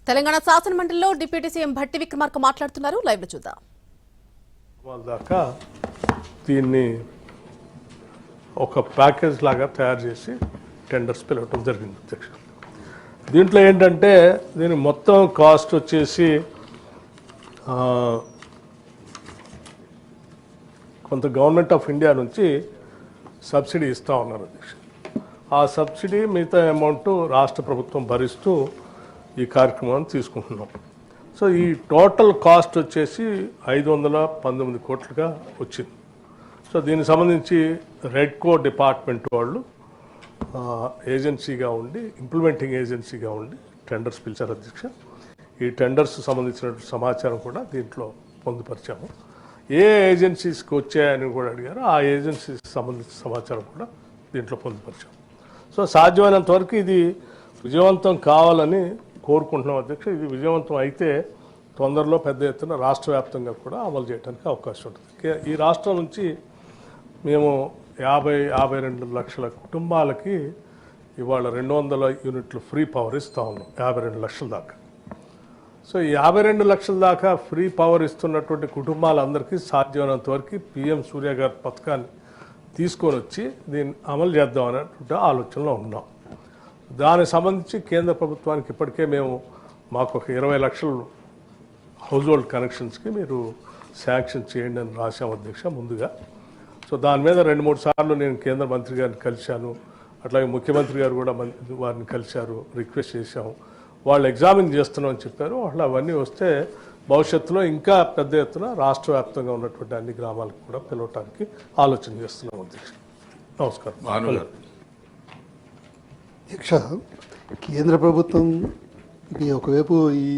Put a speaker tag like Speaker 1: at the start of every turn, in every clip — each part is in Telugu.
Speaker 1: తెలంగాణ శాసన మండలిలో డిప్యూటీ సీఎం భట్టి విక్రమార్క మాట్లాడుతున్నారు. లైవ్ లో చూద్దాం.
Speaker 2: దాకా దీన్ని ఒక ప్యాకేజ్ లాగా తయారు చేసి టెండర్స్ పిలవటం జరిగింది అధ్యక్ష. దీంట్లో ఏంటంటే దీని మొత్తం కాస్ట్ వచ్చేసి కొంత గవర్నమెంట్ ఆఫ్ ఇండియా నుంచి సబ్సిడీ ఇస్తూ ఉన్నారు అధ్యక్ష. ఆ సబ్సిడీ మిగతా అమౌంట్ రాష్ట్ర ప్రభుత్వం భరిస్తూ ఈ కార్యక్రమాన్ని తీసుకుంటున్నాం. సో ఈ టోటల్ కాస్ట్ వచ్చేసి 519 కోట్లుగా వచ్చింది. సో దీనికి సంబంధించి రెడ్కో డిపార్ట్మెంట్ వాళ్ళు ఏజెన్సీగా ఉండి ఇంప్లిమెంటింగ్ ఏజెన్సీగా ఉండి టెండర్స్ పిలిచారు అధ్యక్ష. ఈ టెండర్స్ సంబంధించిన సమాచారం కూడా దీంట్లో పొందుపరిచాము. ఏ ఏజెన్సీస్కి వచ్చాయని కూడా అడిగారు. ఆ ఏజెన్సీకి సంబంధించిన సమాచారం కూడా దీంట్లో పొందుపరిచాము. సో సాధ్యమైనంత వరకు ఇది విజయవంతం కావాలని కోరుకుంటున్నాం అధ్యక్ష. ఇది విజయవంతం అయితే తొందరలో పెద్ద ఎత్తున రాష్ట్ర వ్యాప్తంగా కూడా అమలు చేయడానికి అవకాశం ఉంటుంది. ఈ రాష్ట్రం నుంచి మేము 52 లక్షల కుటుంబాలకి ఇవాళ 200 యూనిట్లు ఫ్రీ పవర్ ఇస్తూ ఉన్నాం, 52 లక్షల దాకా. సో ఈ 52 లక్షల దాకా ఫ్రీ పవర్ ఇస్తున్నటువంటి కుటుంబాలందరికీ సాధ్యమైనంత వరకు పిఎం సూర్య గారి పథకాన్ని తీసుకొని వచ్చి దీన్ని అమలు చేద్దాం అనేటువంటి ఆలోచనలో ఉన్నాం. దానికి సంబంధించి కేంద్ర ప్రభుత్వానికి ఇప్పటికే మాకు ఒక 20 లక్షలు హౌస్ హోల్డ్ కనెక్షన్స్కి మీరు శాంక్షన్ చేయండి అని రాశాం అధ్యక్ష ముందుగా. సో దాని మీద 2-3 సార్లు నేను కేంద్ర మంత్రి గారిని కలిశాను. అట్లాగే ముఖ్యమంత్రి గారు కూడా వారిని కలిశారు, రిక్వెస్ట్ చేశాము. వాళ్ళు ఎగ్జామిన్ చేస్తున్నామని చెప్పారు. అట్లా అవన్నీ వస్తే భవిష్యత్తులో ఇంకా పెద్ద ఎత్తున రాష్ట్ర వ్యాప్తంగా ఉన్నటువంటి అన్ని గ్రామాలకు కూడా పిలవటానికి ఆలోచన చేస్తున్నాం అధ్యక్ష. నమస్కారం.
Speaker 3: అధ్యక్ష, కేంద్ర ప్రభుత్వం ఒకవైపు ఈ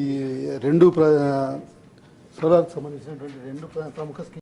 Speaker 3: రెండు సోలార్కి సంబంధించినటువంటి 2 ప్రముఖ